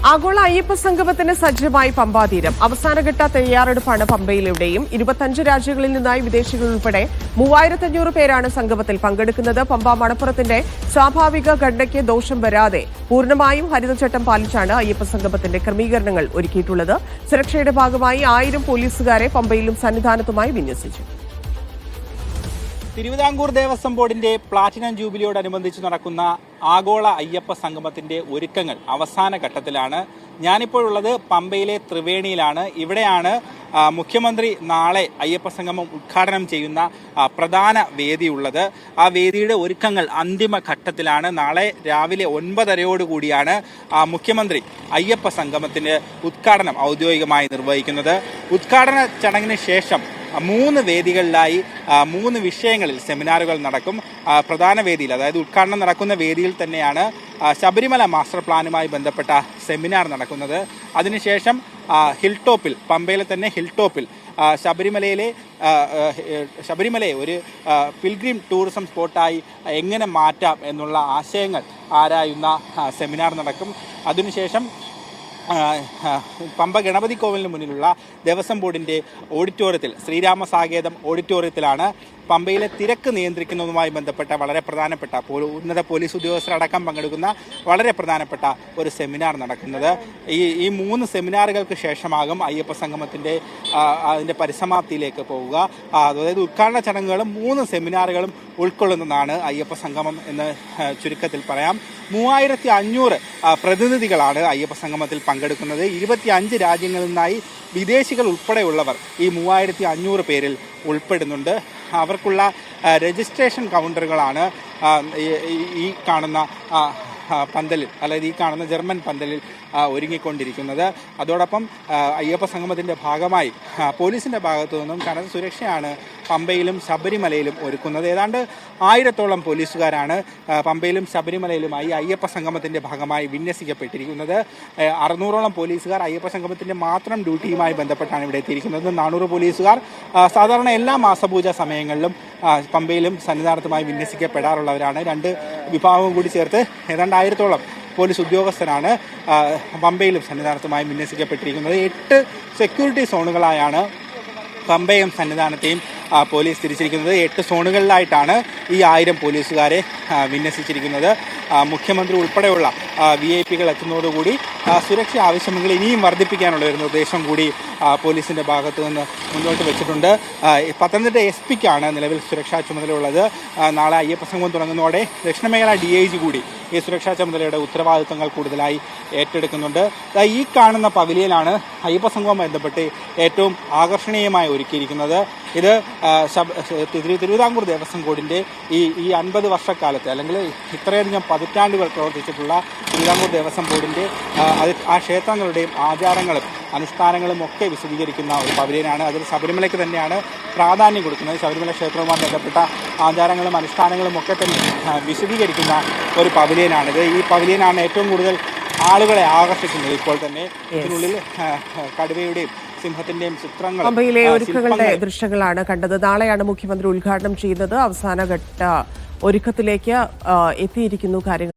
ആഗോള അയ്യപ്പ സംഗമത്തിന് സജ്ജമായി പമ്പാതീരം. അവസാനഘട്ട തയ്യാറെടുപ്പാണ് പമ്പയിലൂടെയും 25 രാജ്യങ്ങളിൽ നിന്നായി വിദേശികൾ ഉൾപ്പെടെ 3500 പേരാണ് സംഗമത്തിൽ പങ്കെടുക്കുന്നത്. പമ്പ മണപ്പുറത്തിന്റെ സ്വാഭാവിക ഘടനയ്ക്ക് ദോഷം വരാതെ പൂർണ്ണമായും ഹരിതചട്ടം പാലിച്ചാണ് അയ്യപ്പ സംഗമത്തിന്റെ ക്രമീകരണങ്ങൾ ഒരുക്കിയിട്ടുള്ളത്. സുരക്ഷയുടെ ഭാഗമായി 1000 പോലീസുകാരെ പമ്പയിലും സന്നിധാനത്തുമായി വിന്യസിച്ചു. തിരുവിതാംകൂർ ദേവസ്വം ബോർഡിന്റെ പ്ലാറ്റിനം ജൂബിലിയോടനുബന്ധിച്ച് നടക്കുന്ന ആഗോള അയ്യപ്പ സംഗമത്തിന്റെ ഒരുക്കങ്ങൾ അവസാന ഘട്ടത്തിലാണ്. ഞാനിപ്പോഴുള്ളത് പമ്പയിലെ ത്രിവേണിയിലാണ്. ഇവിടെയാണ് മുഖ്യമന്ത്രി നാളെ അയ്യപ്പ സംഗമം ഉദ്ഘാടനം ചെയ്യുന്ന പ്രധാന വേദിയുള്ളത്. ആ വേദിയുടെ ഒരുക്കങ്ങൾ അന്തിമ ഘട്ടത്തിലാണ്. നാളെ രാവിലെ 9:30 മുഖ്യമന്ത്രി അയ്യപ്പ സംഗമത്തിന്റെ ഉദ്ഘാടനം ഔദ്യോഗികമായി നിർവഹിക്കുന്നത്. ഉദ്ഘാടന ചടങ്ങിന് ശേഷം 3 വേദികളിലായി 3 വിഷയങ്ങളിൽ സെമിനാറുകൾ നടക്കും. പ്രധാന വേദിയിൽ, അതായത് ഉദ്ഘാടനം നടക്കുന്ന വേദിയിൽ തന്നെയാണ് ശബരിമല മാസ്റ്റർ പ്ലാനുമായി ബന്ധപ്പെട്ട സെമിനാർ നടക്കുന്നത്. അതിനുശേഷം ഹിൽ ടോപ്പിൽ, പമ്പയിലെ തന്നെ ഹിൽ ടോപ്പിൽ ശബരിമലയെ ഒരു പിൽഗ്രിം ടൂറിസം സ്പോട്ടായി എങ്ങനെ മാറ്റാം എന്നുള്ള ആശയങ്ങൾ ആരായുന്ന സെമിനാർ നടക്കും. അതിനുശേഷം പമ്പ ഗണപതി കോവിലിന് മുന്നിലുള്ള ദേവസ്വം ബോർഡിന്റെ ഓഡിറ്റോറിയത്തിൽ, ശ്രീരാമസാകേതം ഓഡിറ്റോറിയത്തിലാണ് പമ്പയിലെ തിരക്ക് നിയന്ത്രിക്കുന്നതുമായി ബന്ധപ്പെട്ട വളരെ പ്രധാനപ്പെട്ട ഉന്നത പോലീസ് ഉദ്യോഗസ്ഥരടക്കം പങ്കെടുക്കുന്ന വളരെ പ്രധാനപ്പെട്ട ഒരു സെമിനാർ നടക്കുന്നത്. ഈ 3 സെമിനാറുകൾക്ക് ശേഷമാകും അയ്യപ്പ സംഗമത്തിന്റെ അതിന്റെ പരിസമാപ്തിയിലേക്ക് പോവുക. അതായത് ഉദ്ഘാടന ചടങ്ങുകളും 3 സെമിനാറുകളും ഉൾക്കൊള്ളുന്നതാണ് അയ്യപ്പ സംഗമം എന്ന് ചുരുക്കത്തിൽ പറയാം. 3500 പ്രതിനിധികളാണ് അയ്യപ്പ സംഗമത്തിൽ പങ്കെടുക്കുന്നത്. 25 രാജ്യങ്ങളിൽ നിന്നായി വിദേശികൾ ഉൾപ്പെടെയുള്ളവർ ഈ 3500 പേരിൽ ഉൾപ്പെടുന്നുണ്ട്. അവർക്കുള്ള രജിസ്ട്രേഷൻ കൗണ്ടറുകളാണ് ഈ കാണുന്ന പന്തലിൽ, അതായത് ഈ കാണുന്ന ജർമ്മൻ പന്തലിൽ ഒരുങ്ങിക്കൊണ്ടിരിക്കുന്നത്. അതോടൊപ്പം അയ്യപ്പ സംഗമത്തിൻ്റെ ഭാഗമായി പോലീസിൻ്റെ ഭാഗത്തു നിന്നും കനത്ത സുരക്ഷയാണ് പമ്പയിലും ശബരിമലയിലും ഒരുക്കുന്നത്. ഏതാണ്ട് 1000-ഓളം പോലീസുകാരാണ് പമ്പയിലും ശബരിമലയിലുമായി അയ്യപ്പ സംഗമത്തിൻ്റെ ഭാഗമായി വിന്യസിക്കപ്പെട്ടിരിക്കുന്നത്. 600-ഓളം പോലീസുകാർ അയ്യപ്പ സംഗമത്തിൻ്റെ മാത്രം ഡ്യൂട്ടിയുമായി ബന്ധപ്പെട്ടാണ് ഇവിടെ എത്തിയിരിക്കുന്നത്. 400 പോലീസുകാർ സാധാരണ എല്ലാ മാസപൂജ സമയങ്ങളിലും പമ്പയിലും സന്നിധാനത്തുമായി വിന്യസിക്കപ്പെടാറുള്ളവരാണ്. 2 വിഭാഗവും കൂടി ചേർത്ത് ഏതാണ്ട് 1000-ഓളം പോലീസ് ഉദ്യോഗസ്ഥരാണ് പമ്പയിലും സന്നിധാനത്തുമായി വിന്യസിക്കപ്പെട്ടിരിക്കുന്നത്. 8 സെക്യൂരിറ്റി സോണുകളായാണ് പമ്പയും സന്നിധാനത്തെയും പോലീസ് തിരിച്ചിരിക്കുന്നത്. 8 സോണുകളിലായിട്ടാണ് ഈ 1000 പോലീസുകാരെ വിന്യസിച്ചിരിക്കുന്നത്. മുഖ്യമന്ത്രി ഉൾപ്പെടെയുള്ള VIP-കൾ എത്തുന്നതോടുകൂടി സുരക്ഷ ആവശ്യമെങ്കിൽ ഇനിയും വർദ്ധിപ്പിക്കാനുള്ള ഒരു നിർദ്ദേശം കൂടി പോലീസിൻ്റെ ഭാഗത്തു നിന്ന് മുന്നോട്ട് വെച്ചിട്ടുണ്ട്. പത്തനംതിട്ട SP-ക്കാണ് നിലവിൽ സുരക്ഷാ ചുമതലയുള്ളത്. നാളെ അയ്യപ്പ സംഗമം തുടങ്ങുന്നതോടെ ദക്ഷിണമേഖല DIG കൂടി ഈ സുരക്ഷാ ചുമതലയുടെ ഉത്തരവാദിത്തങ്ങൾ കൂടുതലായി ഏറ്റെടുക്കുന്നുണ്ട്. ഈ കാണുന്ന പവലിയനാണ് അയ്യപ്പ സംഗമവുമായി ബന്ധപ്പെട്ട് ഏറ്റവും ആകർഷണീയമായി ഒരുക്കിയിരിക്കുന്നത്. ഇത് തിരുവിതാംകൂർ ദേവസ്വം ബോർഡിൻ്റെ ഈ 50 വർഷക്കാലത്ത്, അല്ലെങ്കിൽ ഇത്രയധികം പതിറ്റാണ്ടുകൾ പ്രവർത്തിച്ചിട്ടുള്ള തിരുവിതാംകൂർ ദേവസ്വം ബോർഡിൻ്റെ ആ ക്ഷേത്രങ്ങളുടെയും ആചാരങ്ങളും അനുഷ്ഠാനങ്ങളും ഒക്കെ വിശദീകരിക്കുന്ന ഒരു പവലിയനാണ്. അതിൽ ശബരിമലയ്ക്ക് തന്നെയാണ് പ്രാധാന്യം കൊടുക്കുന്നത്. ശബരിമല ക്ഷേത്രവുമായി ബന്ധപ്പെട്ട ആചാരങ്ങളും അനുഷ്ഠാനങ്ങളും ഒക്കെ തന്നെ വിശദീകരിക്കുന്ന ഒരു പവലിയനാണിത്. ഈ പവലിയനാണ് ഏറ്റവും കൂടുതൽ ആളുകളെ ആകർഷിക്കുന്നത്. ഇപ്പോൾ തന്നെ ഇതിനുള്ളിൽ കടുവയുടെയും സിംഹത്തിന്റെയും ചിത്രങ്ങൾ, പമ്പയിലെ ഒരുക്കങ്ങളുടെ ദൃശ്യങ്ങളാണ് കണ്ടത്. നാളെയാണ് മുഖ്യമന്ത്രി ഉദ്ഘാടനം ചെയ്യുന്നത്. അവസാനഘട്ട ഒരുക്കത്തിലേക്ക് എത്തിയിരിക്കുന്നു കാര്യങ്ങൾ.